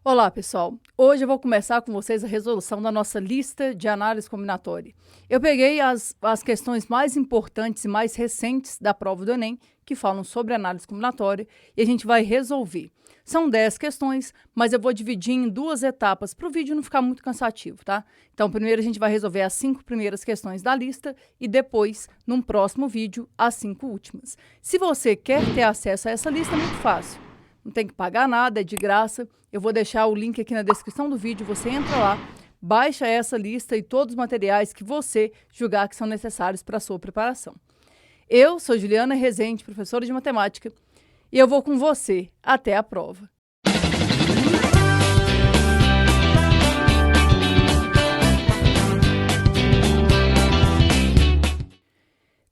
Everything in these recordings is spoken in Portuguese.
Olá, pessoal! Hoje eu vou começar com vocês a resolução da nossa lista de análise combinatória. Eu peguei as questões mais importantes e mais recentes da prova do Enem, que falam sobre análise combinatória, e a gente vai resolver. São 10 questões, mas eu vou dividir em duas etapas para o vídeo não ficar muito cansativo, tá? Então, primeiro a gente vai resolver as 5 primeiras questões da lista e depois, num próximo vídeo, as 5 últimas. Se você quer ter acesso a essa lista, é muito fácil. Não tem que pagar nada, é de graça. Eu vou deixar o link aqui na descrição do vídeo, você entra lá, baixa essa lista e todos os materiais que você julgar que são necessários para a sua preparação. Eu sou Juliana Rezende, professora de matemática, e eu vou com você até a prova.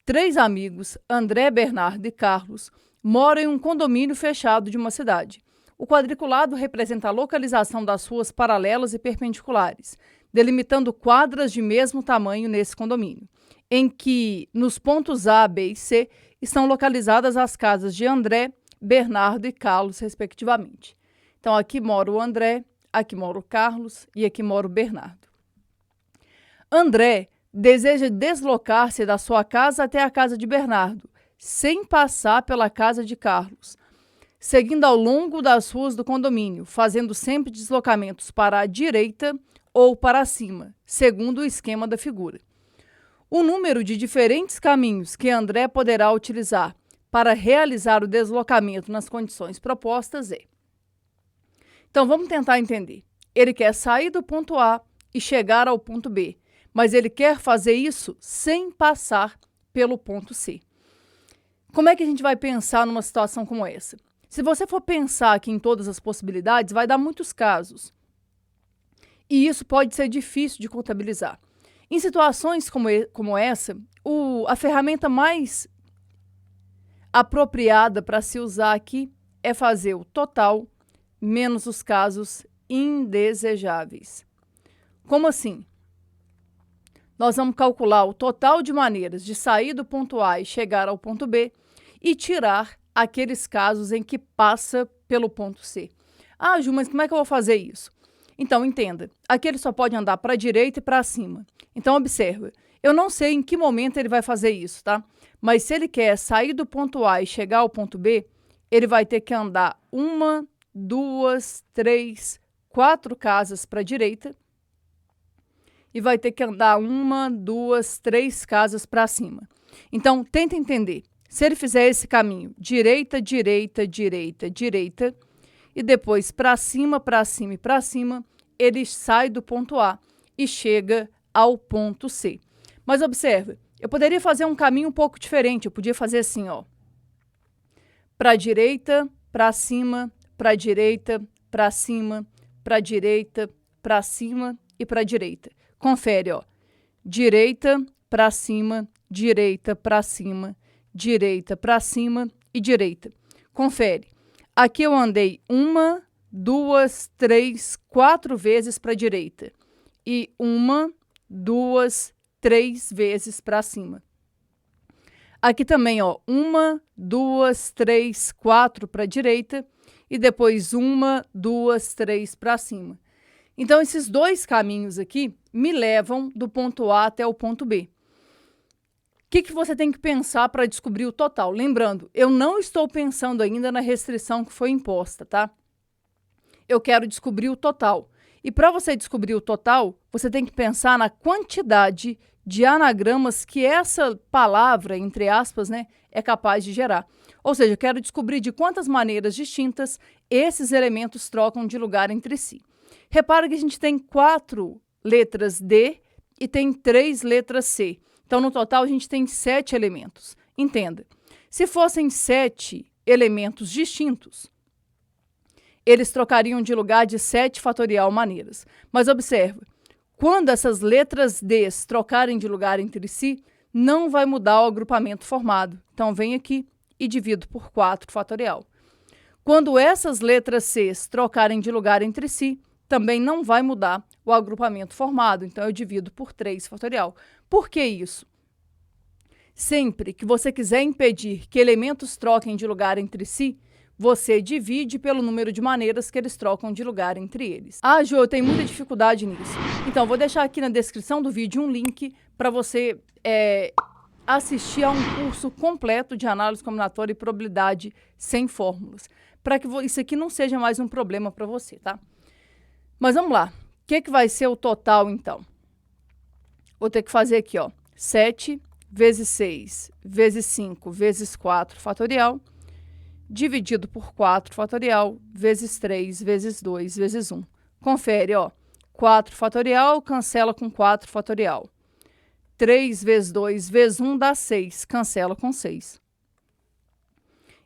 Três amigos, André, Bernardo e Carlos, moram em um condomínio fechado de uma cidade. O quadriculado representa a localização das ruas paralelas e perpendiculares, delimitando quadras de mesmo tamanho nesse condomínio, em que, nos pontos A, B e C, estão localizadas as casas de André, Bernardo e Carlos, respectivamente. Então, aqui mora o André, aqui mora o Carlos e aqui mora o Bernardo. André deseja deslocar-se da sua casa até a casa de Bernardo, sem passar pela casa de Carlos, seguindo ao longo das ruas do condomínio, fazendo sempre deslocamentos para a direita ou para cima, segundo o esquema da figura. O número de diferentes caminhos que André poderá utilizar para realizar o deslocamento nas condições propostas é. Então, vamos tentar entender. Ele quer sair do ponto A e chegar ao ponto B, mas ele quer fazer isso sem passar pelo ponto C. Como é que a gente vai pensar numa situação como essa? Se você for pensar aqui em todas as possibilidades, vai dar muitos casos. E isso pode ser difícil de contabilizar. Em situações como essa, a ferramenta mais apropriada para se usar aqui é fazer o total menos os casos indesejáveis. Como assim? Nós vamos calcular o total de maneiras de sair do ponto A e chegar ao ponto B e tirar aqueles casos em que passa pelo ponto C. Ah, Ju, mas como é que eu vou fazer isso? Então, entenda, aqui ele só pode andar para a direita e para cima. Então, observa, eu não sei em que momento ele vai fazer isso, tá? Mas se ele quer sair do ponto A e chegar ao ponto B, ele vai ter que andar 1, 2, 3, 4 casas para a direita e vai ter que andar 1, 2, 3 casas para cima. Então, tenta entender. Se ele fizer esse caminho, direita, direita, direita, direita, e depois para cima, para cima e para cima, ele sai do ponto A e chega ao ponto C. Mas observa, eu poderia fazer um caminho um pouco diferente. Eu podia fazer assim, ó. Para a direita, para cima, para a direita, para cima, para a direita, para cima e para a direita. Confere, ó. Direita, para cima, direita, para cima, direita para cima e direita. Confere. Aqui eu andei 1, 2, 3, 4 vezes para a direita. E 1, 2, 3 vezes para cima. Aqui também, ó, 1, 2, 3, 4 para a direita. E depois 1, 2, 3 para cima. Então, esses dois caminhos aqui me levam do ponto A até o ponto B. O que você tem que pensar para descobrir o total? Lembrando, eu não estou pensando ainda na restrição que foi imposta, tá? Eu quero descobrir o total. E para você descobrir o total, você tem que pensar na quantidade de anagramas que essa palavra, entre aspas, né, é capaz de gerar. Ou seja, eu quero descobrir de quantas maneiras distintas esses elementos trocam de lugar entre si. Repara que a gente tem 4 letras D e tem 3 letras C. Então, no total, a gente tem 7 elementos. Entenda, se fossem 7 elementos distintos, eles trocariam de lugar de 7 fatorial maneiras. Mas observa, quando essas letras D trocarem de lugar entre si, não vai mudar o agrupamento formado. Então, vem aqui e divido por 4 fatorial. Quando essas letras C trocarem de lugar entre si, também não vai mudar o agrupamento formado. Então, eu divido por 3 fatorial. Por que isso? Sempre que você quiser impedir que elementos troquem de lugar entre si, você divide pelo número de maneiras que eles trocam de lugar entre eles. Ah, Ju, eu tenho muita dificuldade nisso. Então, vou deixar aqui na descrição do vídeo um link para você assistir a um curso completo de análise combinatória e probabilidade sem fórmulas, para que isso aqui não seja mais um problema para você, tá? Mas vamos lá. O que vai ser o total, então? Vou ter que fazer aqui, ó, 7 vezes 6 vezes 5 vezes 4 fatorial, dividido por 4 fatorial, vezes 3 vezes 2 vezes 1. Confere, ó, 4 fatorial cancela com 4 fatorial. 3 vezes 2 vezes 1 dá 6, cancela com 6.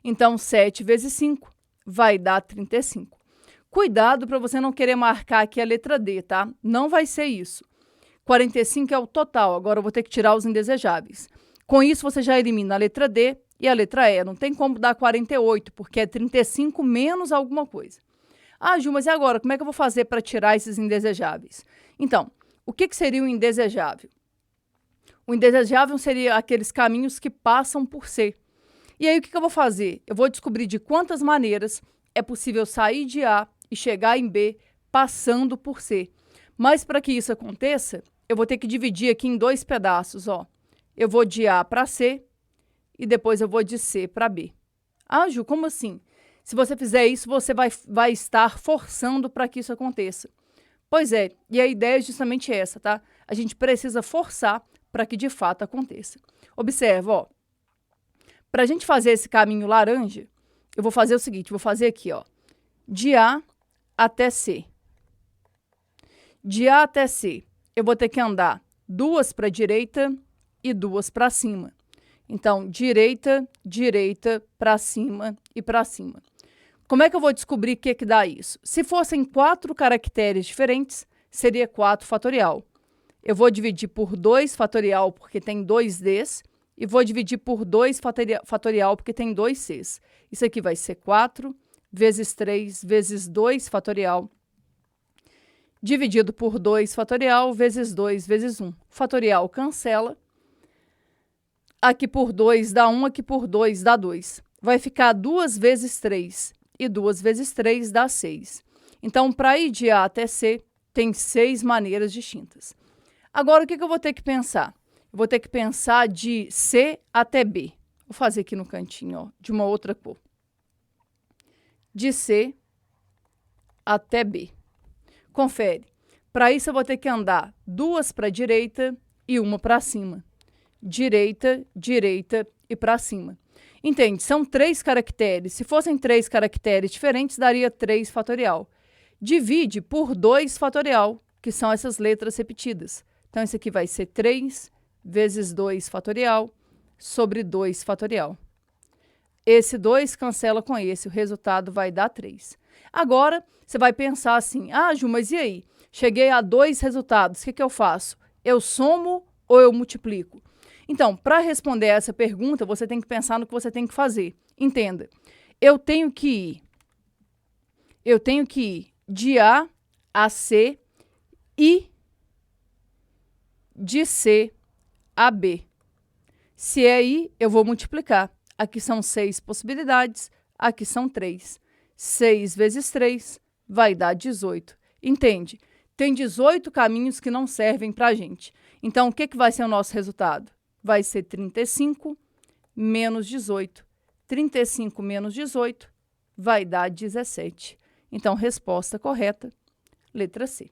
Então, 7 vezes 5 vai dar 35. Cuidado para você não querer marcar aqui a letra D, tá? Não vai ser isso. 45 é o total, agora eu vou ter que tirar os indesejáveis. Com isso, você já elimina a letra D e a letra E. Não tem como dar 48, porque é 35 menos alguma coisa. Ah, Ju, mas e agora? Como é que eu vou fazer para tirar esses indesejáveis? Então, o que seria o indesejável? O indesejável seria aqueles caminhos que passam por C. E aí, o que eu vou fazer? Eu vou descobrir de quantas maneiras é possível sair de A e chegar em B passando por C. Mas para que isso aconteça, eu vou ter que dividir aqui em 2 pedaços, ó. Eu vou de A para C e depois eu vou de C para B. Ah, Ju, como assim? Se você fizer isso, você vai estar forçando para que isso aconteça. Pois é, e a ideia é justamente essa, tá? A gente precisa forçar para que de fato aconteça. Observa, ó. Para a gente fazer esse caminho laranja, eu vou fazer o seguinte, vou fazer aqui, ó, de A até C. De A até C, eu vou ter que andar 2 para a direita e 2 para cima. Então, direita, direita, para cima e para cima. Como é que eu vou descobrir o que dá isso? Se fossem 4 caracteres diferentes, seria 4 fatorial. Eu vou dividir por 2 fatorial, porque tem 2 Ds, e vou dividir por 2 fatorial, porque tem 2 Cs. Isso aqui vai ser 4 vezes 3 vezes 2 fatorial, dividido por 2 fatorial vezes 2 vezes 1. Fatorial cancela. Aqui por 2 dá 1, aqui por 2 dá 2. Vai ficar 2 vezes 3, e 2 vezes 3 dá 6. Então, para ir de A até C, tem 6 maneiras distintas. Agora, o que eu vou ter que pensar? Eu vou ter que pensar de C até B. Vou fazer aqui no cantinho, ó, de uma outra cor. De C até B. Confere. Para isso, eu vou ter que andar 2 para a direita e 1 para cima. Direita, direita e para cima. Entende? São 3 caracteres. Se fossem 3 caracteres diferentes, daria 3 fatorial. Divide por 2 fatorial, que são essas letras repetidas. Então, isso aqui vai ser 3 vezes 2 fatorial sobre 2 fatorial. Esse 2 cancela com esse, o resultado vai dar 3. Agora, você vai pensar assim, ah, Ju, mas e aí? Cheguei a 2 resultados, o que eu faço? Eu somo ou eu multiplico? Então, para responder essa pergunta, você tem que pensar no que você tem que fazer. Entenda, eu tenho que ir de A a C e de C a B. Se é I, eu vou multiplicar. Aqui são 6 possibilidades, aqui são 3. 6 vezes 3 vai dar 18. Entende? Tem 18 caminhos que não servem para a gente. Então, o que vai ser o nosso resultado? Vai ser 35 menos 18. 35 menos 18 vai dar 17. Então, resposta correta, letra C.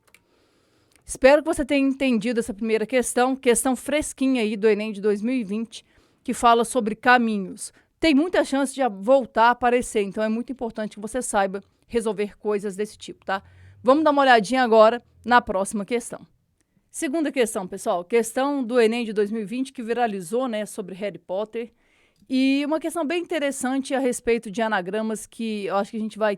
Espero que você tenha entendido essa primeira questão fresquinha aí do Enem de 2020, que fala sobre caminhos. Tem muita chance de voltar a aparecer, então é muito importante que você saiba resolver coisas desse tipo, tá? Vamos dar uma olhadinha agora na próxima questão. Segunda questão, pessoal, questão do Enem de 2020 que viralizou, né, sobre Harry Potter. E uma questão bem interessante a respeito de anagramas que eu acho que a gente vai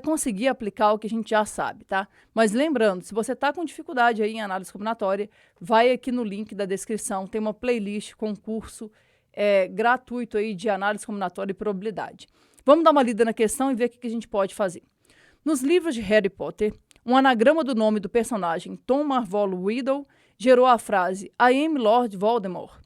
conseguir aplicar o que a gente já sabe, tá? Mas lembrando, se você está com dificuldade aí em análise combinatória, vai aqui no link da descrição, tem uma playlist com curso gratuito aí de análise combinatória e probabilidade. Vamos dar uma lida na questão e ver o que a gente pode fazer. Nos livros de Harry Potter, um anagrama do nome do personagem Tom Marvolo Riddle gerou a frase I am Lord Voldemort.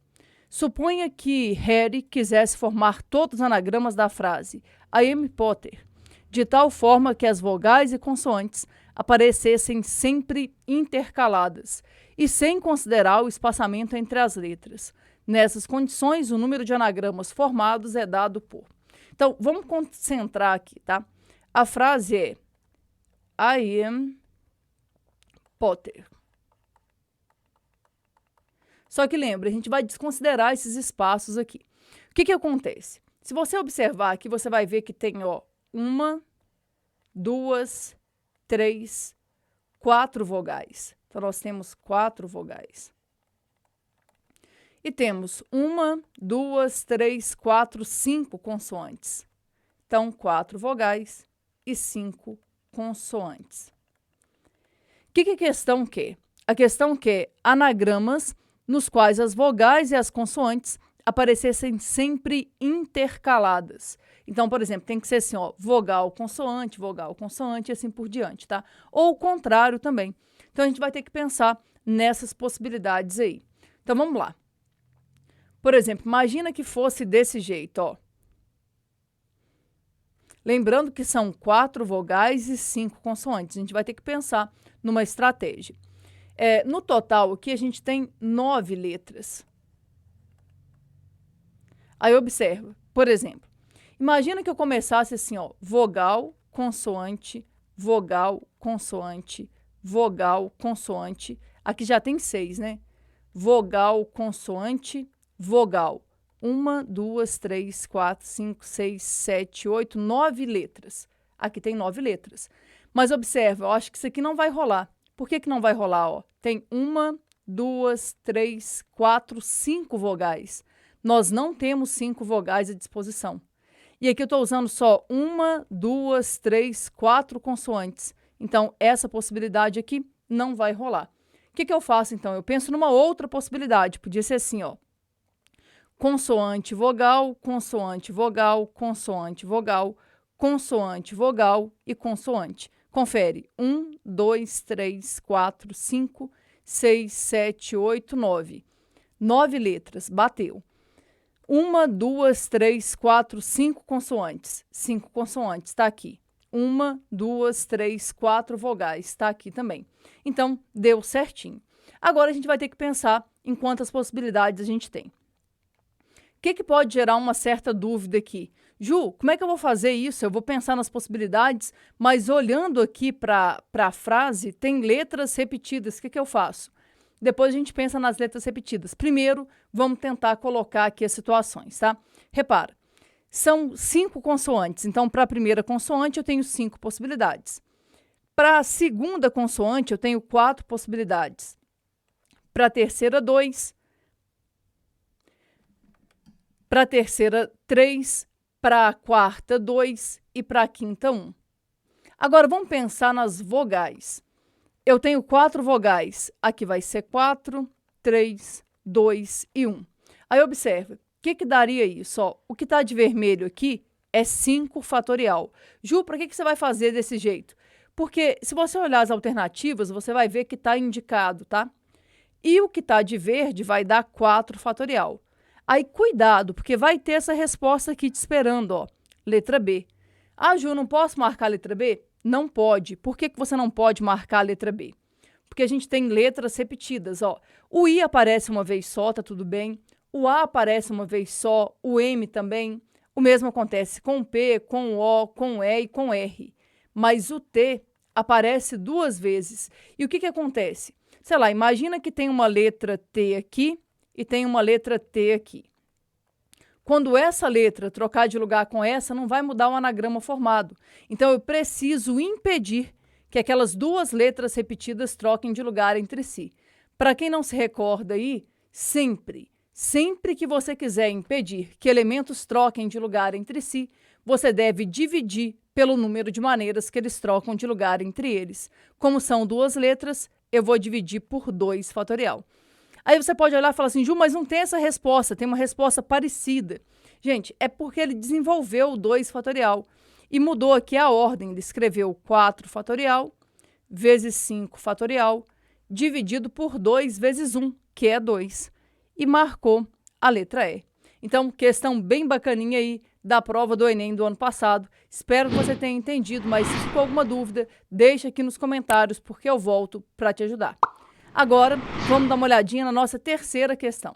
Suponha que Harry quisesse formar todos os anagramas da frase I am Potter, de tal forma que as vogais e consoantes aparecessem sempre intercaladas e sem considerar o espaçamento entre as letras. Nessas condições, o número de anagramas formados é dado por... Então, vamos concentrar aqui, tá? A frase é I am Potter. Só que lembra, a gente vai desconsiderar esses espaços aqui. O que acontece? Se você observar aqui, você vai ver que tem, ó, 1, 2, 3, 4 vogais. Então, nós temos 4 vogais. E temos 1, 2, 3, 4, 5 consoantes. Então, 4 vogais e 5 consoantes. O que a questão quer? A questão quer anagramas nos quais as vogais e as consoantes aparecessem sempre intercaladas. Então, por exemplo, tem que ser assim, ó, vogal, consoante, e assim por diante, tá? Ou o contrário também. Então, a gente vai ter que pensar nessas possibilidades aí. Então, vamos lá. Por exemplo, imagina que fosse desse jeito, ó. Lembrando que são 4 vogais e 5 consoantes. A gente vai ter que pensar numa estratégia. No total, aqui a gente tem 9 letras. Aí observa, por exemplo, imagina que eu começasse assim, ó, vogal, consoante, vogal, consoante, vogal, consoante. Aqui já tem 6, né? Vogal, consoante, vogal. 1, 2, 3, 4, 5, 6, 7, 8, 9 letras. Aqui tem 9 letras. Mas observa, eu acho que isso aqui não vai rolar. Por que não vai rolar? Ó? Tem 1, 2, 3, 4, 5 vogais. Nós não temos 5 vogais à disposição. E aqui eu estou usando só 1, 2, 3, 4 consoantes. Então, essa possibilidade aqui não vai rolar. O que eu faço, então? Eu penso numa outra possibilidade. Podia ser assim, ó. Consoante, vogal, consoante, vogal, consoante, vogal, consoante, vogal e consoante. Confere. 1, 2, 3, 4, 5, 6, 7, 8, 9. 9 letras. Bateu. 1, 2, 3, 4, 5 consoantes. 5 consoantes. Está aqui. 1, 2, 3, 4 vogais. Está aqui também. Então, deu certinho. Agora, a gente vai ter que pensar em quantas possibilidades a gente tem. O que pode gerar uma certa dúvida aqui? Ju, como é que eu vou fazer isso? Eu vou pensar nas possibilidades, mas olhando aqui para a frase, tem letras repetidas. O que eu faço? Depois a gente pensa nas letras repetidas. Primeiro, vamos tentar colocar aqui as situações, tá? Repara, são 5 consoantes. Então, para a primeira consoante, eu tenho 5 possibilidades. Para a segunda consoante, eu tenho 4 possibilidades. Para a terceira, 2. Para a terceira, 3. Para a quarta, 2. E para a quinta, 1. Agora, vamos pensar nas vogais. Eu tenho 4 vogais. Aqui vai ser 4, 3, 2 e 1. Aí, observa. O que daria isso? Ó, o que está de vermelho aqui é 5 fatorial. Ju, para que você vai fazer desse jeito? Porque se você olhar as alternativas, você vai ver que está indicado, tá? E o que está de verde vai dar 4 fatorial. Aí, cuidado, porque vai ter essa resposta aqui te esperando, ó. Letra B. Ah, Ju, não posso marcar a letra B? Não pode. Por que você não pode marcar a letra B? Porque a gente tem letras repetidas, ó. O I aparece uma vez só, tá tudo bem. O A aparece uma vez só, o M também. O mesmo acontece com o P, com o O, com o E e com o R. Mas o T aparece 2 vezes. E o que acontece? Sei lá, imagina que tem uma letra T aqui e tem uma letra T aqui. Quando essa letra trocar de lugar com essa, não vai mudar o anagrama formado. Então, eu preciso impedir que aquelas 2 letras repetidas troquem de lugar entre si. Para quem não se recorda aí, sempre que você quiser impedir que elementos troquem de lugar entre si, você deve dividir pelo número de maneiras que eles trocam de lugar entre eles. Como são 2 letras, eu vou dividir por 2 fatorial. Aí você pode olhar e falar assim, Ju, mas não tem essa resposta, tem uma resposta parecida. Gente, é porque ele desenvolveu o 2 fatorial e mudou aqui a ordem. Ele escreveu 4 fatorial vezes 5 fatorial dividido por 2 vezes 1, que é 2. E marcou A letra E. Então, questão bem bacaninha aí da prova do Enem do ano passado. Espero que você tenha entendido, mas se ficou alguma dúvida, deixa aqui nos comentários, porque eu volto para te ajudar. Agora, vamos dar uma olhadinha na nossa terceira questão.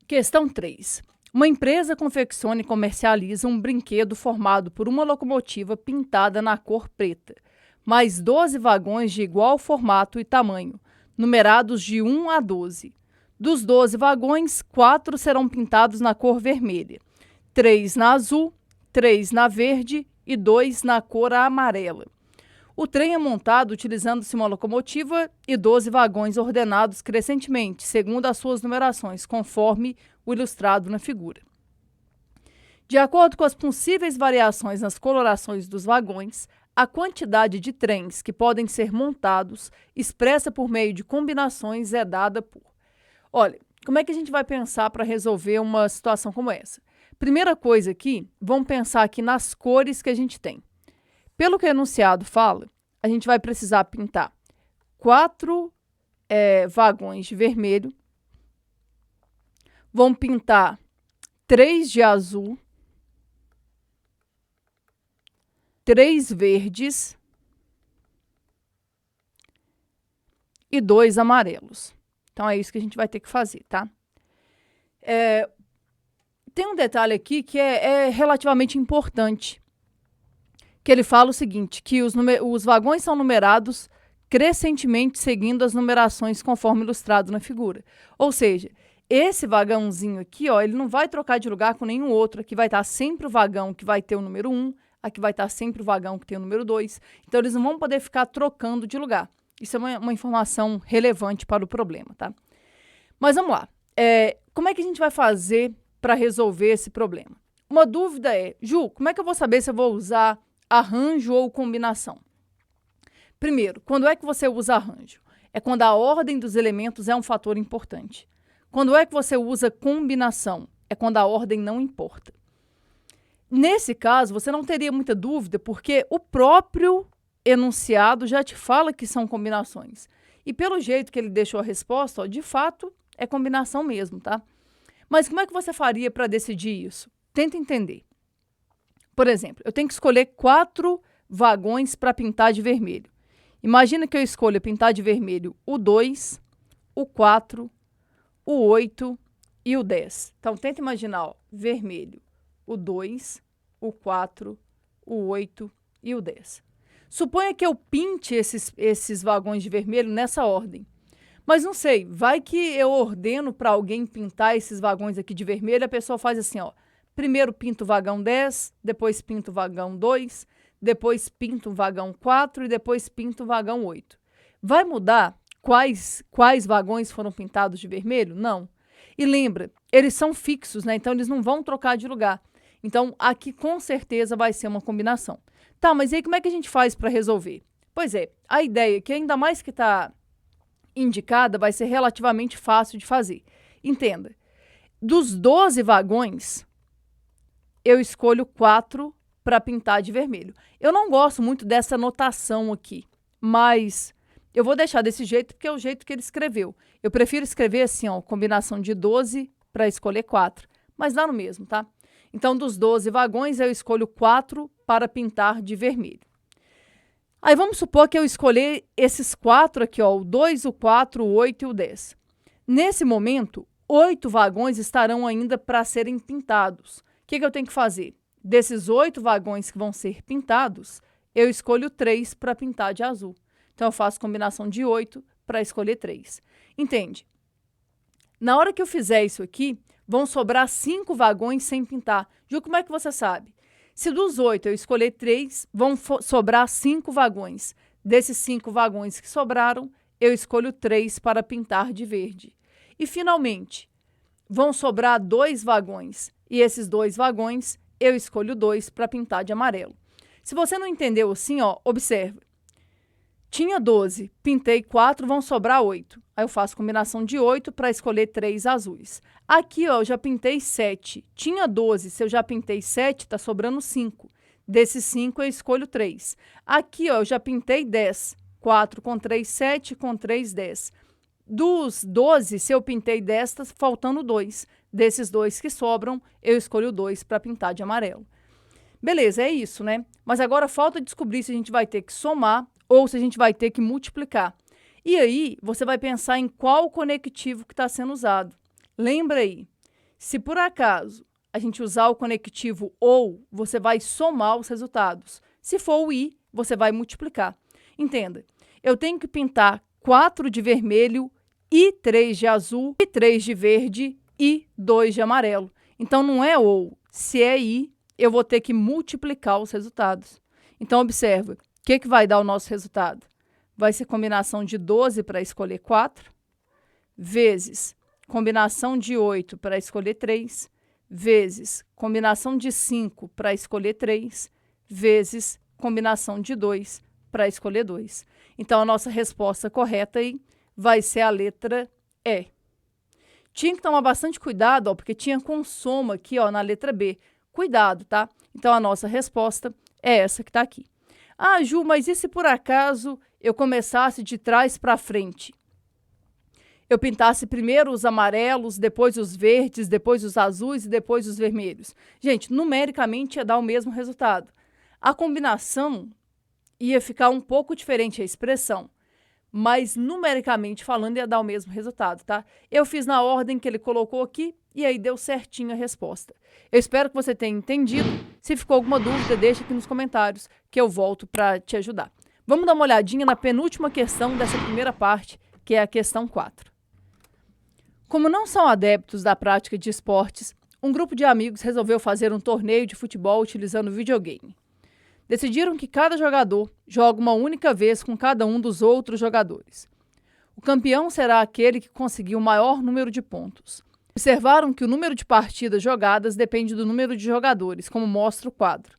Questão 3. Uma empresa confecciona e comercializa um brinquedo formado por uma locomotiva pintada na cor preta, mais 12 vagões de igual formato e tamanho, numerados de 1 a 12. Dos 12 vagões, 4 serão pintados na cor vermelha, 3 na azul, 3 na verde e 2 na cor amarela. O trem é montado utilizando-se uma locomotiva e 12 vagões ordenados crescentemente, segundo as suas numerações, conforme o ilustrado na figura. De acordo com as possíveis variações nas colorações dos vagões, a quantidade de trens que podem ser montados, expressa por meio de combinações, é dada por... Olha, como é que a gente vai pensar para resolver uma situação como essa? Primeira coisa aqui, vamos pensar aqui nas cores que a gente tem. Pelo que o enunciado fala, a gente vai precisar pintar 4 vagões de vermelho, vamos pintar 3 de azul, 3 verdes e 2 amarelos. Então, é isso que a gente vai ter que fazer, tá? Tem um detalhe aqui que é relativamente importante, que ele fala o seguinte, que os vagões são numerados crescentemente seguindo as numerações conforme ilustrado na figura. Ou seja, esse vagãozinho aqui, ó, ele não vai trocar de lugar com nenhum outro. Aqui vai estar sempre o vagão que vai ter o número 1, aqui vai estar sempre o vagão que tem o número 2. Então, eles não vão poder ficar trocando de lugar. Isso é uma informação relevante para o problema, tá? Mas vamos lá. Como é que a gente vai fazer para resolver esse problema? Uma dúvida é, Ju, como é que eu vou saber se eu vou usar arranjo ou combinação? Primeiro, quando é que você usa arranjo? É quando a ordem dos elementos é um fator importante. Quando é que você usa combinação? É quando a ordem não importa. Nesse caso, você não teria muita dúvida, porque o próprio enunciado já te fala que são combinações. E pelo jeito que ele deixou a resposta, ó, de fato, é combinação mesmo, tá? Mas como é que você faria para decidir isso? Tenta entender. Por exemplo, eu tenho que escolher 4 vagões para pintar de vermelho. Imagina que eu escolha pintar de vermelho o 2, o 4, o 8 e o 10. Então, tenta imaginar, ó, vermelho, o 2, o 4, o 8 e o 10. Suponha que eu pinte esses vagões de vermelho nessa ordem. Mas não sei, vai que eu ordeno para alguém pintar esses vagões aqui de vermelho, a pessoa faz assim, ó. Primeiro pinto o vagão 10, depois pinto o vagão 2, depois pinto o vagão 4 e depois pinto o vagão 8. Vai mudar quais vagões foram pintados de vermelho? Não. E lembra, eles são fixos, né? Então, eles não vão trocar de lugar. Então, aqui com certeza vai ser uma combinação. Tá, mas aí como é que a gente faz para resolver? Pois é, a ideia que ainda mais que está indicada vai ser relativamente fácil de fazer. Entenda, dos 12 vagões, eu escolho 4 para pintar de vermelho. Eu não gosto muito dessa notação aqui, mas eu vou deixar desse jeito porque é o jeito que ele escreveu. Eu prefiro escrever assim, ó, combinação de 12 para escolher 4, mas dá no mesmo, tá? Então, dos 12 vagões, eu escolho 4 para pintar de vermelho. Aí, vamos supor que eu escolher esses 4 aqui, ó, o 2, o 4, o 8 e o 10. Nesse momento, 8 vagões estarão ainda para serem pintados. O que eu tenho que fazer? Desses 8 vagões que vão ser pintados, eu escolho 3 para pintar de azul. Então, eu faço combinação de 8 para escolher 3. Entende? Na hora que eu fizer isso aqui, vão sobrar 5 vagões sem pintar. Ju, como é que você sabe? Se dos 8 eu escolher 3, vão sobrar 5 vagões. Desses 5 vagões que sobraram, eu escolho 3 para pintar de verde. E, finalmente, vão sobrar 2 vagões. E esses 2 vagões, eu escolho 2 para pintar de amarelo. Se você não entendeu assim, ó, observa. Tinha 12, pintei 4, vão sobrar 8. Aí eu faço combinação de 8 para escolher 3 azuis. Aqui, ó, eu já pintei 7. Tinha 12, se eu já pintei 7, tá sobrando 5. Desses 5, eu escolho 3. Aqui, ó, eu já pintei 10. 4 com 3, 7, com 3, 10. Dos 12, se eu pintei destas, faltando 2. Desses 2 que sobram, eu escolho 2 para pintar de amarelo. Beleza, é isso, né? Mas agora falta descobrir se a gente vai ter que somar ou se a gente vai ter que multiplicar. E aí, você vai pensar em qual conectivo que está sendo usado. Lembra aí, se por acaso a gente usar o conectivo ou, você vai somar os resultados. Se for o i, você vai multiplicar. Entenda, eu tenho que pintar 4 de vermelho e 3 de azul e 3 de verde e 2 de amarelo. Então, não é ou. Se é i, eu vou ter que multiplicar os resultados. Então, observa, o que vai dar o nosso resultado? Vai ser combinação de 12 para escolher 4, vezes combinação de 8 para escolher 3, vezes combinação de 5 para escolher 3, vezes combinação de 2 para escolher 2. Então, a nossa resposta correta aí vai ser a letra E. Tinha que tomar bastante cuidado, ó, porque tinha com soma aqui, ó, na letra B. Cuidado, tá? Então, a nossa resposta é essa que está aqui. Ah, Ju, mas e se por acaso eu começasse de trás para frente? Eu pintasse primeiro os amarelos, depois os verdes, depois os azuis e depois os vermelhos. Gente, numericamente ia dar o mesmo resultado. A combinação ia ficar um pouco diferente a expressão, mas numericamente falando ia dar o mesmo resultado, tá? Eu fiz na ordem que ele colocou aqui e aí deu certinho a resposta. Eu espero que você tenha entendido. Se ficou alguma dúvida, deixa aqui nos comentários que eu volto para te ajudar. Vamos dar uma olhadinha na penúltima questão dessa primeira parte, que é a questão 4. Como não são adeptos da prática de esportes, um grupo de amigos resolveu fazer um torneio de futebol utilizando videogame. Decidiram que cada jogador joga uma única vez com cada um dos outros jogadores. O campeão será aquele que conseguir o maior número de pontos. Observaram que o número de partidas jogadas depende do número de jogadores, como mostra o quadro.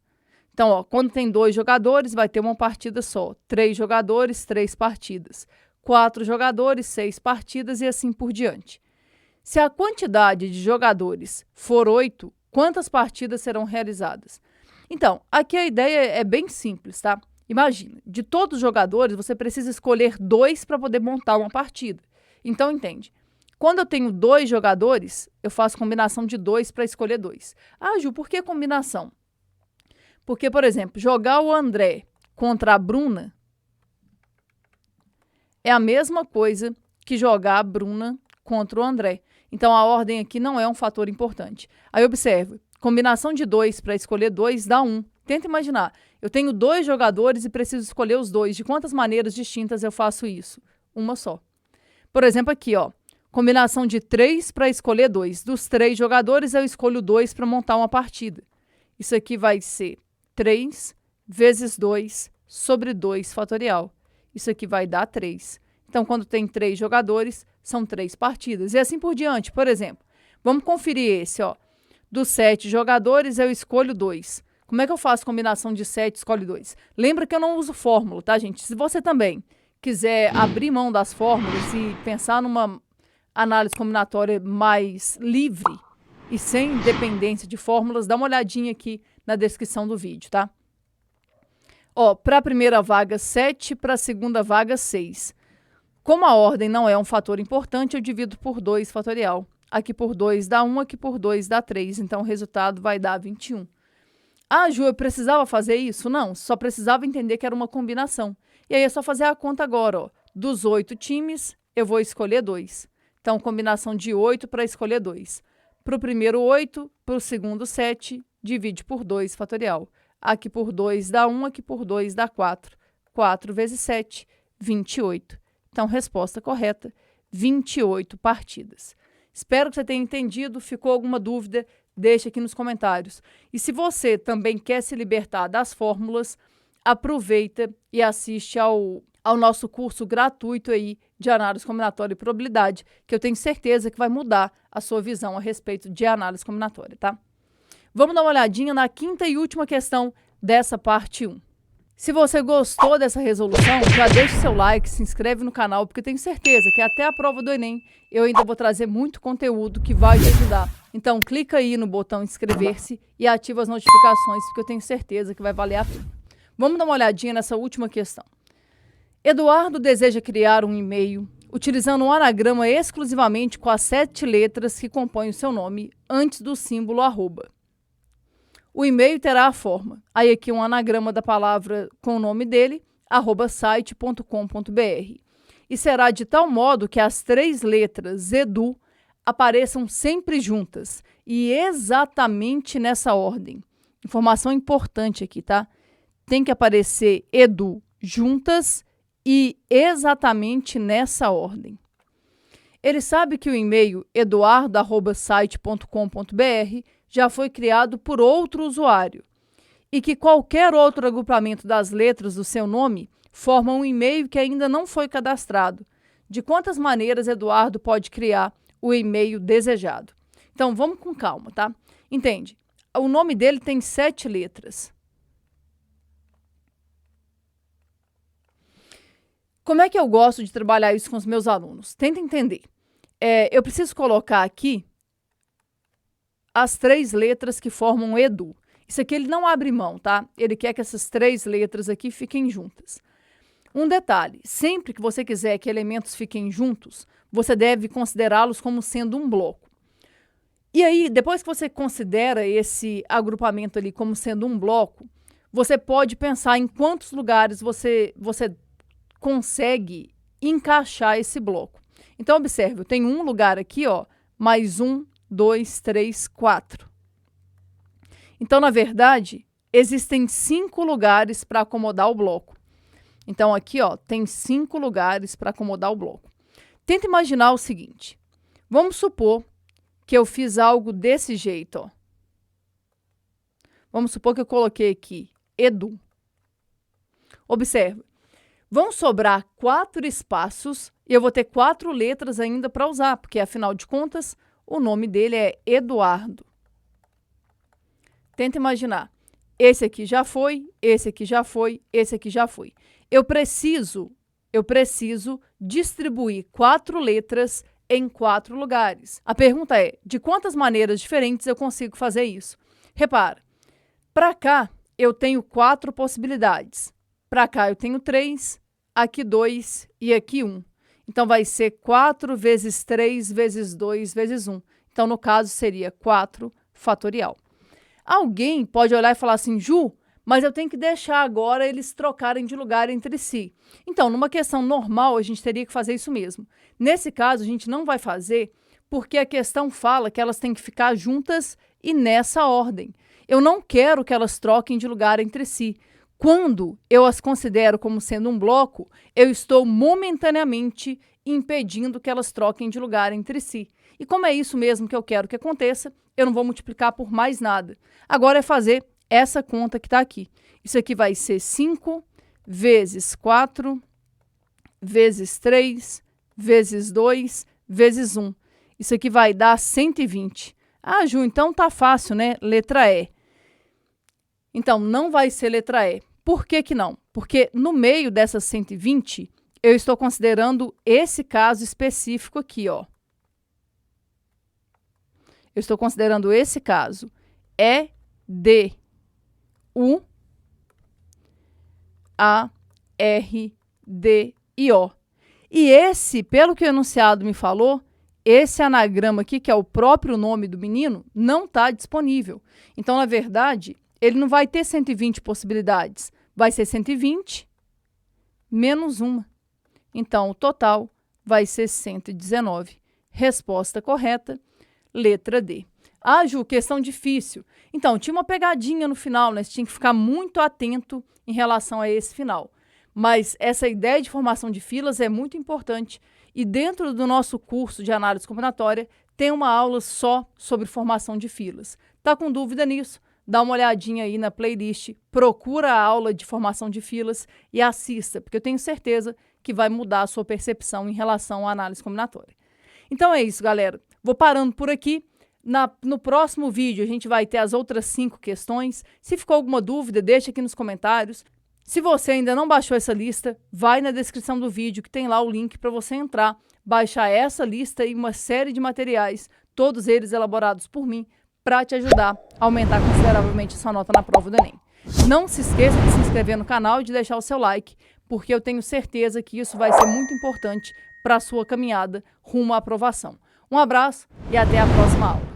Então, ó, quando tem 2 jogadores, vai ter uma partida só. 3 jogadores, 3 partidas. 4 jogadores, 6 partidas e assim por diante. Se a quantidade de jogadores for 8, quantas partidas serão realizadas? Então, aqui a ideia é bem simples, tá? Imagina, de todos os jogadores, você precisa escolher 2 para poder montar uma partida. Então, entende? Quando eu tenho 2 jogadores, eu faço combinação de 2 para escolher 2. Ah, Ju, por que combinação? Porque, por exemplo, jogar o André contra a Bruna é a mesma coisa que jogar a Bruna contra o André. Então, a ordem aqui não é um fator importante. Aí, observa. Combinação de 2 para escolher 2 dá 1. Tenta imaginar, eu tenho 2 jogadores e preciso escolher os 2. De quantas maneiras distintas eu faço isso? Uma só. Por exemplo, aqui, ó, combinação de 3 para escolher 2. Dos 3 jogadores, eu escolho 2 para montar uma partida. Isso aqui vai ser 3 vezes 2 sobre 2 fatorial. Isso aqui vai dar 3. Então, quando tem 3 jogadores, são 3 partidas. E assim por diante. Por exemplo, vamos conferir esse, ó. Dos 7 jogadores, eu escolho 2. Como é que eu faço combinação de 7 e escolho 2? Lembra que eu não uso fórmula, tá, gente? Se você também quiser abrir mão das fórmulas e pensar numa análise combinatória mais livre e sem dependência de fórmulas, dá uma olhadinha aqui na descrição do vídeo, tá? Ó, para a primeira vaga, 7, para a segunda vaga, 6. Como a ordem não é um fator importante, eu divido por 2 fatorial. Aqui por 2 dá 1, aqui por 2 dá 3. Então, o resultado vai dar 21. Ah, Ju, eu precisava fazer isso? Não, só precisava entender que era uma combinação. E aí é só fazer a conta agora, ó. Dos 8 times, eu vou escolher 2. Então, combinação de 8 para escolher 2. Para o primeiro 8, para o segundo 7, divide por 2 fatorial. Aqui por 2 dá 1, aqui por 2 dá 4. 4 vezes 7, 28. Então, resposta correta, 28 partidas. Espero que você tenha entendido. Ficou alguma dúvida? Deixa aqui nos comentários. E se você também quer se libertar das fórmulas, aproveita e assiste ao nosso curso gratuito aí de análise combinatória e probabilidade, que eu tenho certeza que vai mudar a sua visão a respeito de análise combinatória, tá? Vamos dar uma olhadinha na quinta e última questão dessa parte 1. Se você gostou dessa resolução, já deixa seu like, se inscreve no canal, porque tenho certeza que até a prova do Enem eu ainda vou trazer muito conteúdo que vai te ajudar. Então, clica aí no botão inscrever-se e ativa as notificações, porque eu tenho certeza que vai valer a pena. Vamos dar uma olhadinha nessa última questão. Eduardo deseja criar um e-mail utilizando um anagrama exclusivamente com as 7 letras que compõem o seu nome antes do símbolo arroba. O e-mail terá a forma, aí aqui um anagrama da palavra com o nome dele, @site.com.br. E será de tal modo que as 3 letras edu apareçam sempre juntas e exatamente nessa ordem. Informação importante aqui, tá? Tem que aparecer edu juntas e exatamente nessa ordem. Ele sabe que o e-mail eduardo@site.com.br já foi criado por outro usuário e que qualquer outro agrupamento das letras do seu nome forma um e-mail que ainda não foi cadastrado. De quantas maneiras Eduardo pode criar o e-mail desejado? Então, vamos com calma, tá? Entende? O nome dele tem 7 letras. Como é que eu gosto de trabalhar isso com os meus alunos? Tenta entender. Eu preciso colocar aqui as 3 letras que formam edu. Isso aqui ele não abre mão, tá? Ele quer que essas 3 letras aqui fiquem juntas. Um detalhe, sempre que você quiser que elementos fiquem juntos, você deve considerá-los como sendo um bloco. E aí, depois que você considera esse agrupamento ali como sendo um bloco, você pode pensar em quantos lugares você consegue encaixar esse bloco. Então, observe, eu tenho um lugar aqui, ó, mais 1, 2, 3, 4. Então, na verdade, existem 5 lugares para acomodar o bloco. Então, aqui, ó, tem 5 lugares para acomodar o bloco. Tenta imaginar o seguinte. Vamos supor que eu fiz algo desse jeito, ó. Vamos supor que eu coloquei aqui edu. Observe. Vão sobrar 4 espaços e eu vou ter 4 letras ainda para usar, porque, afinal de contas, o nome dele é Eduardo. Tenta imaginar. Esse aqui já foi, esse aqui já foi, esse aqui já foi. Eu preciso distribuir 4 letras em 4 lugares. A pergunta é, de quantas maneiras diferentes eu consigo fazer isso? Repara, para cá eu tenho 4 possibilidades. Para cá eu tenho 3, aqui 2 e aqui 1. Então, vai ser 4 vezes 3 vezes 2 vezes 1. Então, no caso, seria 4 fatorial. Alguém pode olhar e falar assim, Ju, mas eu tenho que deixar agora eles trocarem de lugar entre si. Então, numa questão normal, a gente teria que fazer isso mesmo. Nesse caso, a gente não vai fazer porque a questão fala que elas têm que ficar juntas e nessa ordem. Eu não quero que elas troquem de lugar entre si. Quando eu as considero como sendo um bloco, eu estou momentaneamente impedindo que elas troquem de lugar entre si. E como é isso mesmo que eu quero que aconteça, eu não vou multiplicar por mais nada. Agora é fazer essa conta que está aqui. Isso aqui vai ser 5 vezes 4 vezes 3 vezes 2 vezes 1. Isso aqui vai dar 120. Ah, Ju, então tá fácil, né? Letra E. Então, não vai ser letra E. Por que que não? Porque no meio dessas 120, eu estou considerando esse caso específico aqui, ó. Eu estou considerando esse caso. E, D, U, A, R, D e O. E esse, pelo que o enunciado me falou, esse anagrama aqui, que é o próprio nome do menino, não está disponível. Então, na verdade, ele não vai ter 120 possibilidades. Vai ser 120 menos 1. Então, o total vai ser 119. Resposta correta, letra D. Ah, Ju, questão difícil. Então, tinha uma pegadinha no final, né? Você tinha que ficar muito atento em relação a esse final. Mas essa ideia de formação de filas é muito importante. E dentro do nosso curso de análise combinatória, tem uma aula só sobre formação de filas. Tá com dúvida nisso? Dá uma olhadinha aí na playlist, procura a aula de formação de filas e assista, porque eu tenho certeza que vai mudar a sua percepção em relação à análise combinatória. Então é isso, galera. Vou parando por aqui. No próximo vídeo, a gente vai ter as outras 5 questões. Se ficou alguma dúvida, deixa aqui nos comentários. Se você ainda não baixou essa lista, vai na descrição do vídeo que tem lá o link para você entrar, baixar essa lista e uma série de materiais, todos eles elaborados por mim, para te ajudar a aumentar consideravelmente a sua nota na prova do Enem. Não se esqueça de se inscrever no canal e de deixar o seu like, porque eu tenho certeza que isso vai ser muito importante para a sua caminhada rumo à aprovação. Um abraço e até a próxima aula.